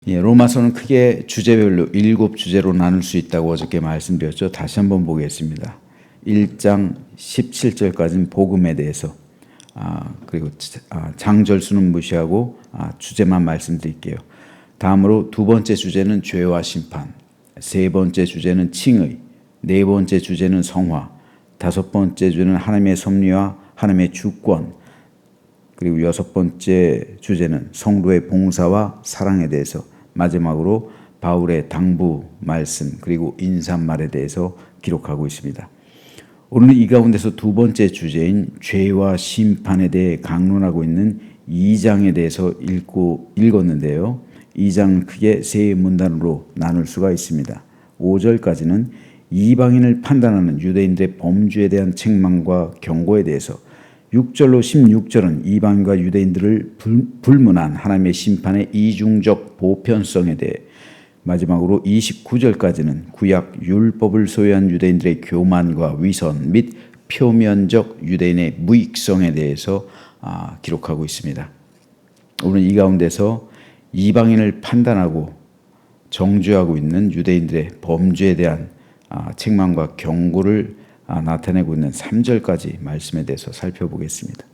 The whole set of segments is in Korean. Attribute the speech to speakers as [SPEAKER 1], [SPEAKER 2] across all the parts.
[SPEAKER 1] 예, 로마서는 크게 주제별로 7주제로 나눌 수 있다고 어저께 말씀드렸죠. 다시 한번 보겠습니다. 1장 17절까지는 복음에 대해서, 그리고 장절수는 무시하고 주제만 말씀드릴게요. 다음으로 두 번째 주제는 죄와 심판, 세 번째 주제는 칭의, 네 번째 주제는 성화, 다섯 번째 주제는 하나님의 섭리와 하나님의 주권, 그리고 여섯 번째 주제는 성도의 봉사와 사랑에 대해서, 마지막으로 바울의 당부 말씀 그리고 인사말에 대해서 기록하고 있습니다. 오늘은 이 가운데서 두 번째 주제인 죄와 심판에 대해 강론하고 있는 2장에 대해서 읽었는데요. 2장은 크게 세 문단으로 나눌 수가 있습니다. 5절까지는 이방인을 판단하는 유대인들의 범죄에 대한 책망과 경고에 대해서, 6절로 16절은 이방인과 유대인들을 불문한 하나님의 심판의 이중적 보편성에 대해, 마지막으로 29절까지는 구약 율법을 소유한 유대인들의 교만과 위선 및 표면적 유대인의 무익성에 대해서 기록하고 있습니다. 오늘 이 가운데서 이방인을 판단하고 정죄하고 있는 유대인들의 범죄에 대한 책망과 경고를 나타내고 있는 3절까지 말씀에 대해서 살펴보겠습니다.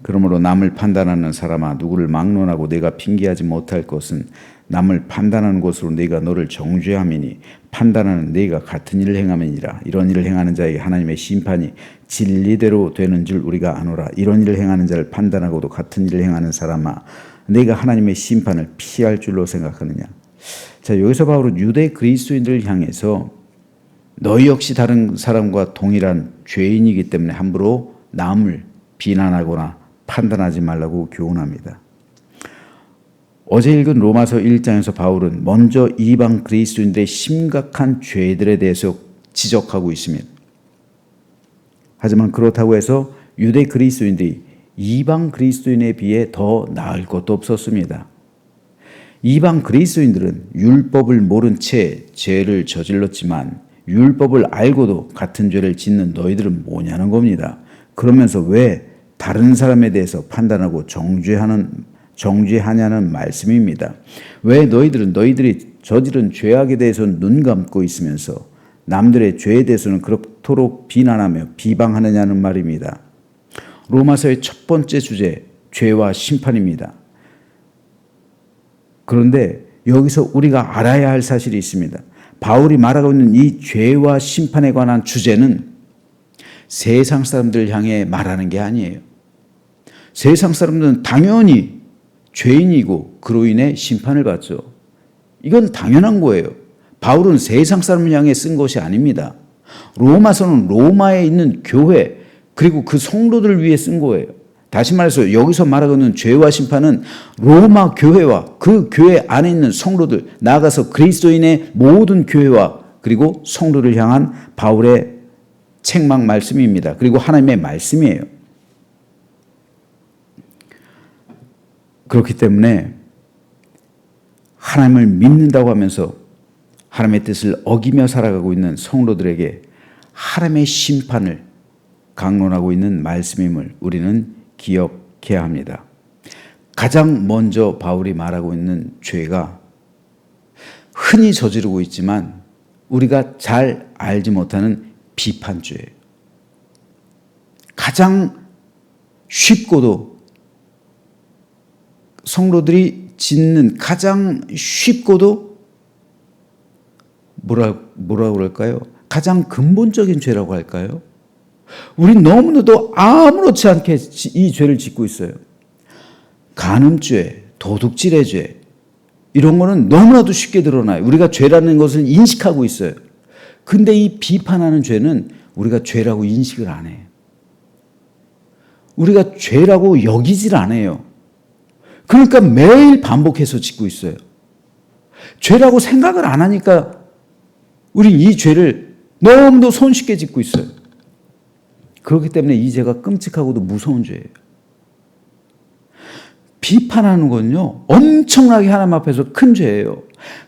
[SPEAKER 1] 그러므로 남을 판단하는 사람아, 누구를 막론하고 내가 핑계하지 못할 것은 남을 판단하는 것으로 내가 너를 정죄함이니 판단하는 내가 같은 일을 행함이니라. 이런 일을 행하는 자에게 하나님의 심판이 진리대로 되는 줄 우리가 아노라. 이런 일을 행하는 자를 판단하고도 같은 일을 행하는 사람아, 내가 하나님의 심판을 피할 줄로 생각하느냐. 자, 여기서 바울은 유대 그리스도인들을 향해서 너희 역시 다른 사람과 동일한 죄인이기 때문에 함부로 남을 비난하거나 판단하지 말라고 교훈합니다. 어제 읽은 로마서 1장에서 바울은 먼저 이방 그리스도인들의 심각한 죄들에 대해서 지적하고 있습니다. 하지만 그렇다고 해서 유대 그리스도인들이 이방 그리스도인에 비해 더 나을 것도 없었습니다. 이방 그리스도인들은 율법을 모른 채 죄를 저질렀지만 율법을 알고도 같은 죄를 짓는 너희들은 뭐냐는 겁니다. 그러면서 왜 다른 사람에 대해서 판단하고 정죄하냐는 말씀입니다. 왜 너희들이 저지른 죄악에 대해서는 눈 감고 있으면서 남들의 죄에 대해서는 그렇도록 비난하며 비방하느냐는 말입니다. 로마서의 첫 번째 주제, 죄와 심판입니다. 그런데 여기서 우리가 알아야 할 사실이 있습니다. 바울이 말하고 있는 이 죄와 심판에 관한 주제는 세상 사람들을 향해 말하는 게 아니에요. 세상 사람들은 당연히 죄인이고 그로 인해 심판을 받죠. 이건 당연한 거예요. 바울은 세상 사람을 향해 쓴 것이 아닙니다. 로마서는 로마에 있는 교회 그리고 그 성도들을 위해 쓴 거예요. 다시 말해서 여기서 말하고 있는 죄와 심판은 로마 교회와 그 교회 안에 있는 성도들, 나아가서 그리스도인의 모든 교회와 그리고 성도를 향한 바울의 책망 말씀입니다. 그리고 하나님의 말씀이에요. 그렇기 때문에 하나님을 믿는다고 하면서 하나님의 뜻을 어기며 살아가고 있는 성도들에게 하나님의 심판을 강론하고 있는 말씀임을 우리는 기억해야 합니다. 가장 먼저 바울이 말하고 있는 죄가 흔히 저지르고 있지만 우리가 잘 알지 못하는 비판죄예요. 가장 쉽고도 성도들이 짓는 가장 쉽고도 뭐라 그럴까요? 가장 근본적인 죄라고 할까요? 우린 너무나도 아무렇지 않게 이 죄를 짓고 있어요. 간음죄, 도둑질의 죄, 이런 거는 너무나도 쉽게 드러나요. 우리가 죄라는 것을 인식하고 있어요. 근데 이 비판하는 죄는 우리가 죄라고 인식을 안 해요. 우리가 죄라고 여기질 않아요. 그러니까 매일 반복해서 짓고 있어요. 죄라고 생각을 안 하니까 우린 이 죄를 너무도 손쉽게 짓고 있어요. 그렇기 때문에 이 죄가 끔찍하고도 무서운 죄예요. 비판하는 건요, 엄청나게 하나님 앞에서 큰 죄예요.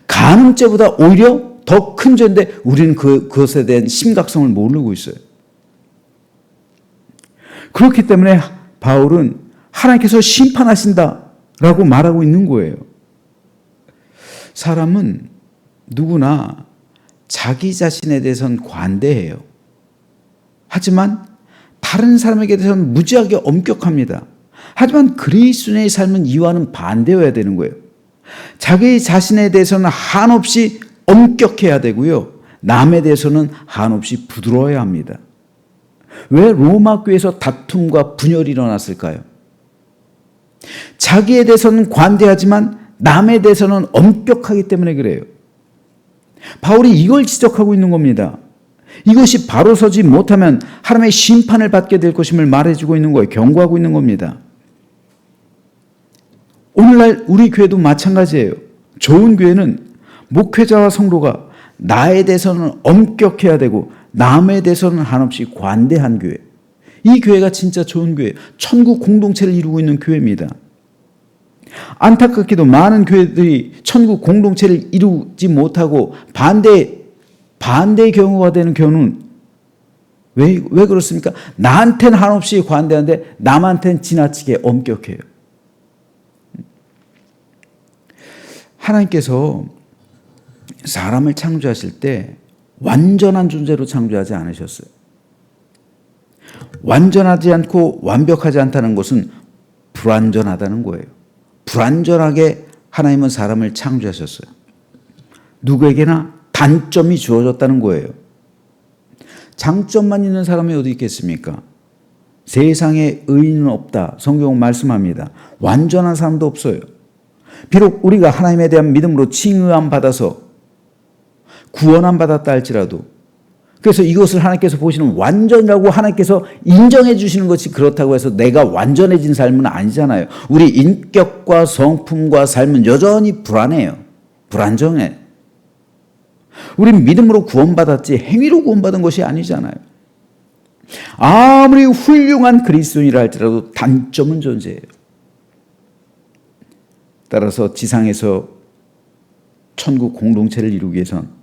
[SPEAKER 1] 간음죄보다 오히려 더 큰 죄인데 우리는 그것에 대한 심각성을 모르고 있어요. 그렇기 때문에 바울은 하나님께서 심판하신다라고 말하고 있는 거예요. 사람은 누구나 자기 자신에 대해서는 관대해요. 하지만 다른 사람에게 대해서는 무지하게 엄격합니다. 하지만 그리스도인의 삶은 이와는 반대여야 되는 거예요. 자기 자신에 대해서는 한없이 엄격해야 되고요. 남에 대해서는 한없이 부드러워야 합니다. 왜 로마 교회에서 다툼과 분열이 일어났을까요? 자기에 대해서는 관대하지만 남에 대해서는 엄격하기 때문에 그래요. 바울이 이걸 지적하고 있는 겁니다. 이것이 바로 서지 못하면 하나님의 심판을 받게 될 것임을 말해주고 있는 거예요. 경고하고 있는 겁니다. 오늘날 우리 교회도 마찬가지예요. 좋은 교회는 목회자와 성도가 나에 대해서는 엄격해야 되고 남에 대해서는 한없이 관대한 교회. 이 교회가 진짜 좋은 교회예요. 천국 공동체를 이루고 있는 교회입니다. 안타깝게도 많은 교회들이 천국 공동체를 이루지 못하고 반대의 경우가 되는 경우는 왜 그렇습니까? 나한테는 한없이 관대한데 남한테는 지나치게 엄격해요. 하나님께서 사람을 창조하실 때 완전한 존재로 창조하지 않으셨어요. 완전하지 않고 완벽하지 않다는 것은 불완전하다는 거예요. 불완전하게 하나님은 사람을 창조하셨어요. 누구에게나 단점이 주어졌다는 거예요. 장점만 있는 사람이 어디 있겠습니까? 세상에 의인은 없다. 성경은 말씀합니다. 완전한 사람도 없어요. 비록 우리가 하나님에 대한 믿음으로 칭의함 받아서 구원함 받았다 할지라도, 그래서 이것을 하나님께서 보시는 완전이라고 하나님께서 인정해 주시는 것이 그렇다고 해서 내가 완전해진 삶은 아니잖아요. 우리 인격과 성품과 삶은 여전히 불안해요. 불안정해. 우린 믿음으로 구원받았지 행위로 구원받은 것이 아니잖아요. 아무리 훌륭한 그리스도인이라 할지라도 단점은 존재해요. 따라서 지상에서 천국 공동체를 이루기 위해선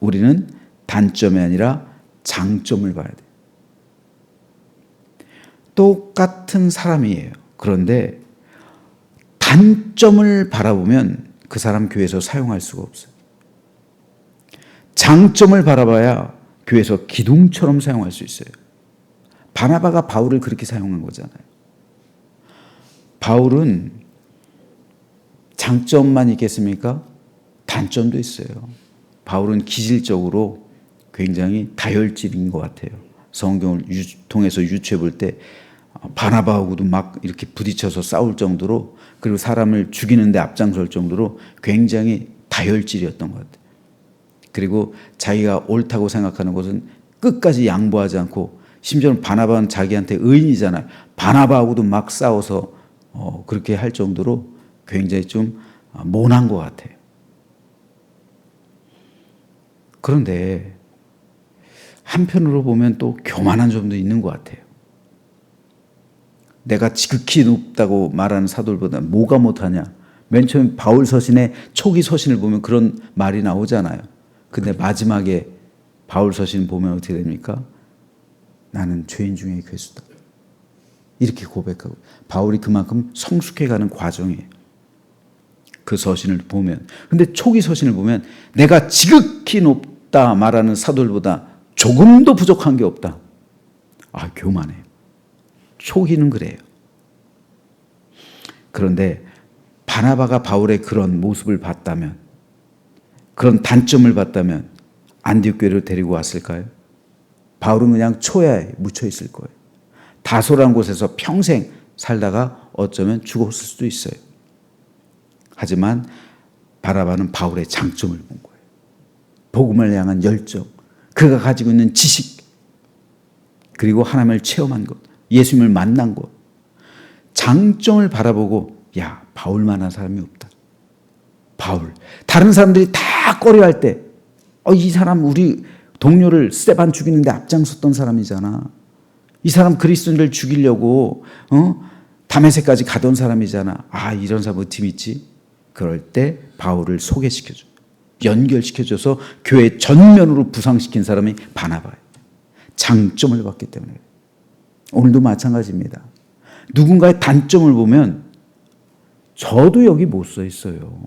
[SPEAKER 1] 우리는 단점이 아니라 장점을 봐야 돼요. 똑같은 사람이에요. 그런데 단점을 바라보면 그 사람 교회에서 사용할 수가 없어요. 장점을 바라봐야 교회에서 기둥처럼 사용할 수 있어요. 바나바가 바울을 그렇게 사용한 거잖아요. 바울은 장점만 있겠습니까? 단점도 있어요. 바울은 기질적으로 굉장히 다혈질인 것 같아요. 성경을 통해서 유추해 볼 때 바나바하고도 막 이렇게 부딪혀서 싸울 정도로, 그리고 사람을 죽이는데 앞장설 정도로 굉장히 다혈질이었던 것 같아요. 그리고 자기가 옳다고 생각하는 것은 끝까지 양보하지 않고, 심지어는 바나바는 자기한테 의인이잖아요. 바나바하고도 막 싸워서 그렇게 할 정도로 굉장히 좀 모난 것 같아요. 그런데 한편으로 보면 또 교만한 점도 있는 것 같아요. 내가 지극히 높다고 말하는 사도들보다 뭐가 못하냐. 맨 처음 바울 서신의 초기 서신을 보면 그런 말이 나오잖아요. 근데 마지막에 바울 서신 보면 어떻게 됩니까? 나는 죄인 중에 괴수다. 이렇게 고백하고, 바울이 그만큼 성숙해가는 과정이에요. 그 서신을 보면. 근데 초기 서신을 보면 내가 지극히 높다 말하는 사도들보다 조금도 부족한 게 없다. 아, 교만해요. 초기는 그래요. 그런데 바나바가 바울의 그런 모습을 봤다면, 그런 단점을 봤다면 안디옥 교회로 데리고 왔을까요? 바울은 그냥 초야에 묻혀 있을 거예요. 다소란 곳에서 평생 살다가 어쩌면 죽었을 수도 있어요. 하지만 바나바는 바울의 장점을 본 거예요. 복음을 향한 열정, 그가 가지고 있는 지식, 그리고 하나님을 체험한 것, 예수님을 만난 것, 장점을 바라보고, 야, 바울만한 사람이 없다. 바울. 다른 사람들이 다 꺼려할 때, 이 사람 우리 동료를 스데반 죽이는데 앞장섰던 사람이잖아. 이 사람 그리스도인을 죽이려고 다메섹까지 가던 사람이잖아. 아, 이런 사람 어떻게 믿지? 그럴 때 바울을 소개시켜줘. 연결시켜줘서 교회 전면으로 부상시킨 사람이 바나바예요. 장점을 봤기 때문에. 오늘도 마찬가지입니다. 누군가의 단점을 보면 저도 여기 못 서 있어요.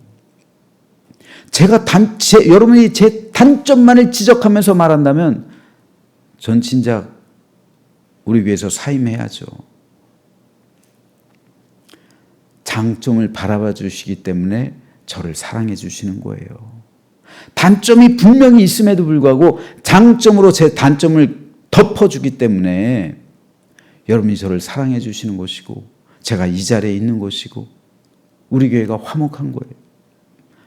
[SPEAKER 1] 여러분이 제 단점만을 지적하면서 말한다면 전 진작 우리 위해서 사임해야죠. 장점을 바라봐 주시기 때문에 저를 사랑해 주시는 거예요. 단점이 분명히 있음에도 불구하고 장점으로 제 단점을 덮어주기 때문에 여러분이 저를 사랑해 주시는 것이고 제가 이 자리에 있는 것이고 우리 교회가 화목한 거예요.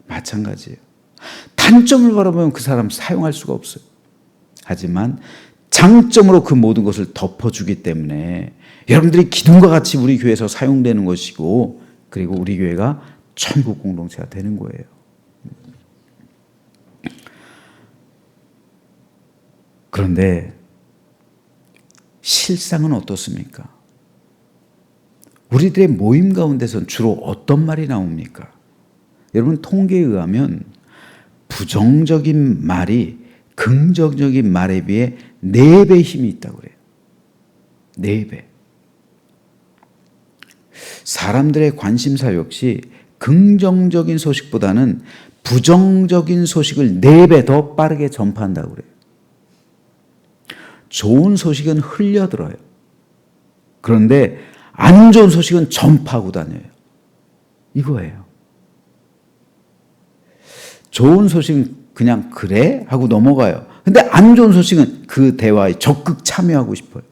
[SPEAKER 1] 마찬가지예요. 단점을 바라보면 그 사람 사용할 수가 없어요. 하지만 장점으로 그 모든 것을 덮어주기 때문에 여러분들이 기둥과 같이 우리 교회에서 사용되는 것이고 그리고 우리 교회가 천국 공동체가 되는 거예요. 그런데 실상은 어떻습니까? 우리들의 모임 가운데선 주로 어떤 말이 나옵니까? 여러분 통계에 의하면 부정적인 말이 긍정적인 말에 비해 4배 힘이 있다고 그래요. 4배. 사람들의 관심사 역시 긍정적인 소식보다는 부정적인 소식을 4배 더 빠르게 전파한다고 그래요. 좋은 소식은 흘려들어요. 그런데 안 좋은 소식은 전파하고 다녀요. 이거예요. 좋은 소식은 그냥 그래? 하고 넘어가요. 근데 안 좋은 소식은 그 대화에 적극 참여하고 싶어요.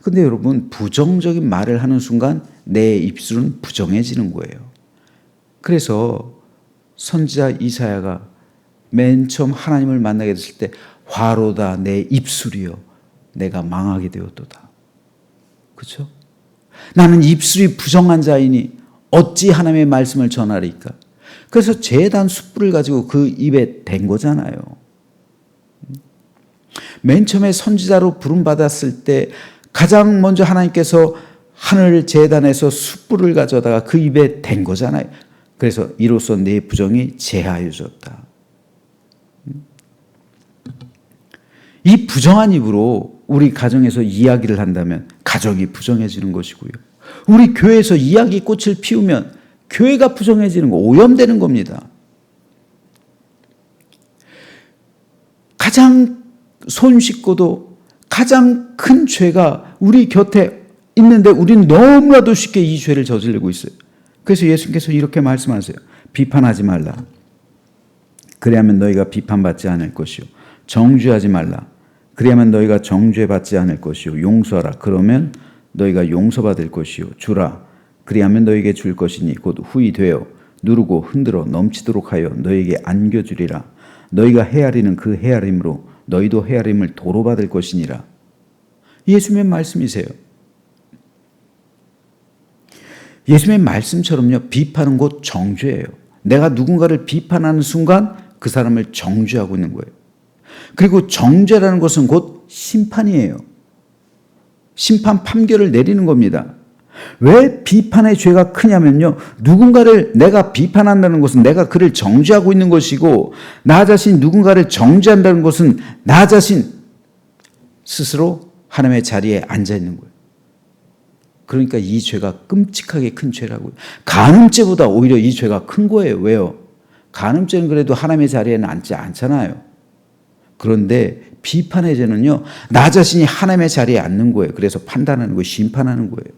[SPEAKER 1] 근데 여러분 부정적인 말을 하는 순간 내 입술은 부정해지는 거예요. 그래서 선지자 이사야가 맨 처음 하나님을 만나게 됐을 때 화로다 내 입술이요 내가 망하게 되었도다. 그렇죠? 나는 입술이 부정한 자이니 어찌 하나님의 말씀을 전하리까? 그래서 제단 숯불을 가지고 그 입에 댄 거잖아요. 맨 처음에 선지자로 부름받았을 때 가장 먼저 하나님께서 하늘 제단에서 숯불을 가져다가 그 입에 댄 거잖아요. 그래서 이로써 내 부정이 제하여졌다. 이 부정한 입으로 우리 가정에서 이야기를 한다면 가정이 부정해지는 것이고요. 우리 교회에서 이야기 꽃을 피우면 교회가 부정해지는 거, 오염되는 겁니다. 가장 손쉽고도 가장 큰 죄가 우리 곁에 있는데 우리는 너무나도 쉽게 이 죄를 저지르고 있어요. 그래서 예수님께서 이렇게 말씀하세요. 비판하지 말라. 그래야만 너희가 비판받지 않을 것이요. 정죄하지 말라. 그래야만 너희가 정죄받지 않을 것이요. 용서하라. 그러면 너희가 용서받을 것이요. 주라. 그리하면 너희에게 줄 것이니 곧 후히 되어 누르고 흔들어 넘치도록 하여 너희에게 안겨주리라. 너희가 헤아리는 그 헤아림으로 너희도 헤아림을 도로 받을 것이니라. 예수님의 말씀이세요. 예수님의 말씀처럼요. 비판은 곧 정죄예요. 내가 누군가를 비판하는 순간 그 사람을 정죄하고 있는 거예요. 그리고 정죄라는 것은 곧 심판이에요. 심판 판결을 내리는 겁니다. 왜 비판의 죄가 크냐면요. 누군가를 내가 비판한다는 것은 내가 그를 정죄하고 있는 것이고 나 자신 누군가를 정죄한다는 것은 나 자신 스스로 하나님의 자리에 앉아 있는 거예요. 그러니까 이 죄가 끔찍하게 큰 죄라고요. 간음죄보다 오히려 이 죄가 큰 거예요. 왜요? 간음죄는 그래도 하나님의 자리에는 앉지 않잖아요. 그런데 비판의 죄는요. 나 자신이 하나님의 자리에 앉는 거예요. 그래서 판단하는 거예요. 심판하는 거예요.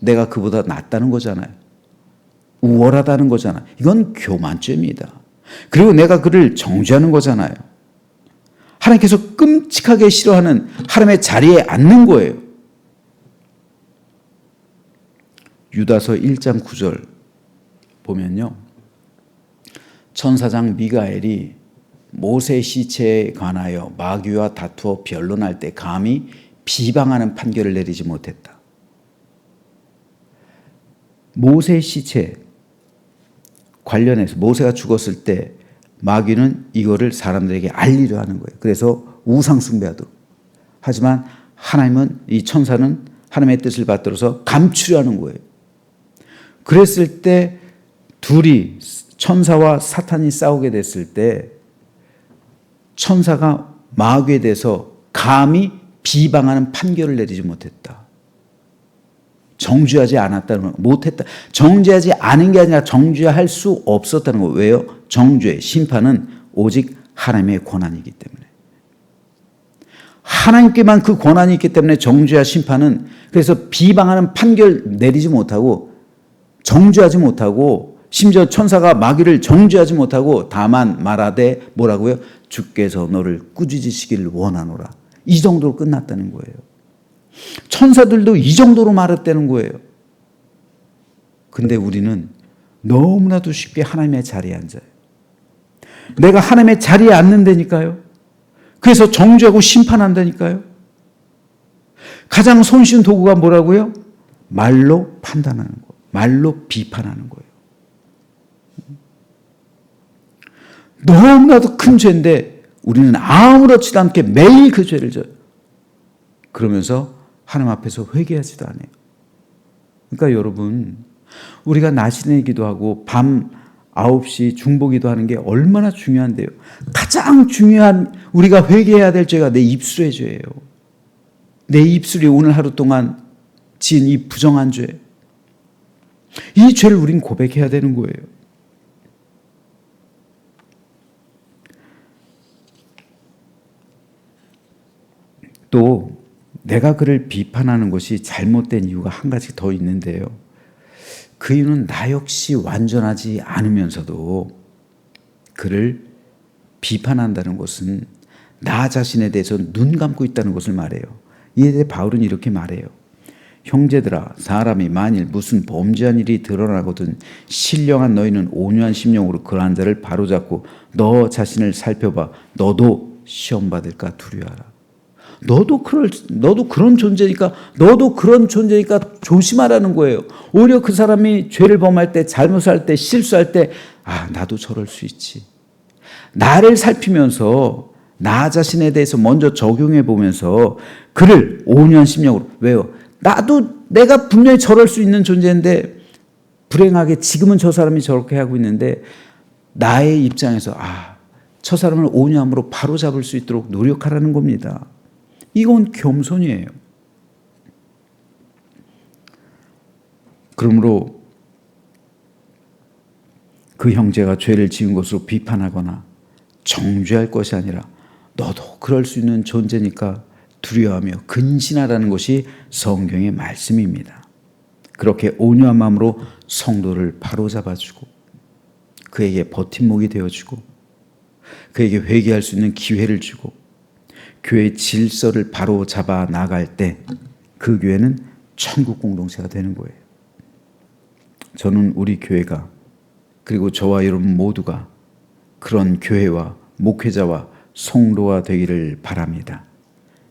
[SPEAKER 1] 내가 그보다 낫다는 거잖아요. 우월하다는 거잖아요. 이건 교만죄입니다. 그리고 내가 그를 정죄하는 거잖아요. 하나님께서 끔찍하게 싫어하는 하나님의 자리에 앉는 거예요. 유다서 1장 9절 보면요. 천사장 미가엘이 모세 시체에 관하여 마귀와 다투어 변론할 때 감히 비방하는 판결을 내리지 못했다. 모세 시체 관련해서 모세가 죽었을 때 마귀는 이거를 사람들에게 알리려 하는 거예요. 그래서 우상 숭배하도록. 하지만 하나님은 이 천사는 하나님의 뜻을 받들어서 감추려 하는 거예요. 그랬을 때 둘이 천사와 사탄이 싸우게 됐을 때 천사가 마귀에 대해서 감히 비방하는 판결을 내리지 못했다. 정죄하지 않았다는 거, 못했다. 정죄하지 않은 게 아니라 정죄할 수 없었다는 거. 왜요? 정죄, 심판은 오직 하나님의 권한이기 때문에. 하나님께만 그 권한이 있기 때문에 정죄와 심판은, 그래서 비방하는 판결 내리지 못하고 정죄하지 못하고 심지어 천사가 마귀를 정죄하지 못하고 다만 말하되 뭐라고요? 주께서 너를 꾸짖으시기를 원하노라. 이 정도로 끝났다는 거예요. 천사들도 이 정도로 말했다는 거예요. 근데 우리는 너무나도 쉽게 하나님의 자리에 앉아요. 내가 하나님의 자리에 앉는다니까요. 그래서 정죄하고 심판한다니까요. 가장 손쉬운 도구가 뭐라고요? 말로 판단하는 거, 말로 비판하는 거예요. 너무나도 큰 죄인데 우리는 아무렇지도 않게 매일 그 죄를 져요. 그러면서 하나님 앞에서 회개하지도 않아요. 그러니까 여러분, 우리가 낮에 기도하고 밤 9시 중보기도 하는 게 얼마나 중요한데요. 가장 중요한 우리가 회개해야 될 죄가 내 입술의 죄예요. 내 입술이 오늘 하루 동안 지은 이 부정한 죄. 이 죄를 우린 고백해야 되는 거예요. 또 내가 그를 비판하는 것이 잘못된 이유가 한 가지 더 있는데요. 그 이유는 나 역시 완전하지 않으면서도 그를 비판한다는 것은 나 자신에 대해서 눈 감고 있다는 것을 말해요. 이에 대해 바울은 이렇게 말해요. 형제들아, 사람이 만일 무슨 범죄한 일이 드러나거든 신령한 너희는 온유한 심령으로 그러한 자를 바로잡고 너 자신을 살펴봐. 너도 시험 받을까 두려워하라. 너도 그런 존재니까, 너도 그런 존재니까 조심하라는 거예요. 오히려 그 사람이 죄를 범할 때, 잘못할 때, 실수할 때, 나도 저럴 수 있지. 나를 살피면서 나 자신에 대해서 먼저 적용해 보면서 그를 온유한 심령으로, 왜요? 내가 분명히 저럴 수 있는 존재인데 불행하게 지금은 저 사람이 저렇게 하고 있는데 나의 입장에서 저 사람을 온유함으로 바로잡을 수 있도록 노력하라는 겁니다. 이건 겸손이에요. 그러므로 그 형제가 죄를 지은 것으로 비판하거나 정죄할 것이 아니라 너도 그럴 수 있는 존재니까 두려워하며 근신하라는 것이 성경의 말씀입니다. 그렇게 온유한 마음으로 성도를 바로잡아주고 그에게 버팀목이 되어주고 그에게 회개할 수 있는 기회를 주고 교회의 질서를 바로잡아 나갈 때 그 교회는 천국 공동체가 되는 거예요. 저는 우리 교회가, 그리고 저와 여러분 모두가 그런 교회와 목회자와 성도가 되기를 바랍니다.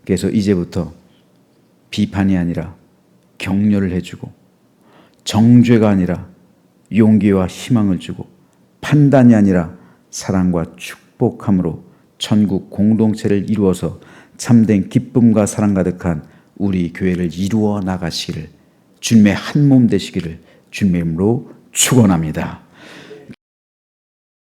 [SPEAKER 1] 그래서 이제부터 비판이 아니라 격려를 해주고, 정죄가 아니라 용기와 희망을 주고, 판단이 아니라 사랑과 축복함으로 천국 공동체를 이루어서 참된 기쁨과 사랑 가득한 우리 교회를 이루어 나가시기를, 주님의 한 몸 되시기를 주님의 이름으로 축원합니다.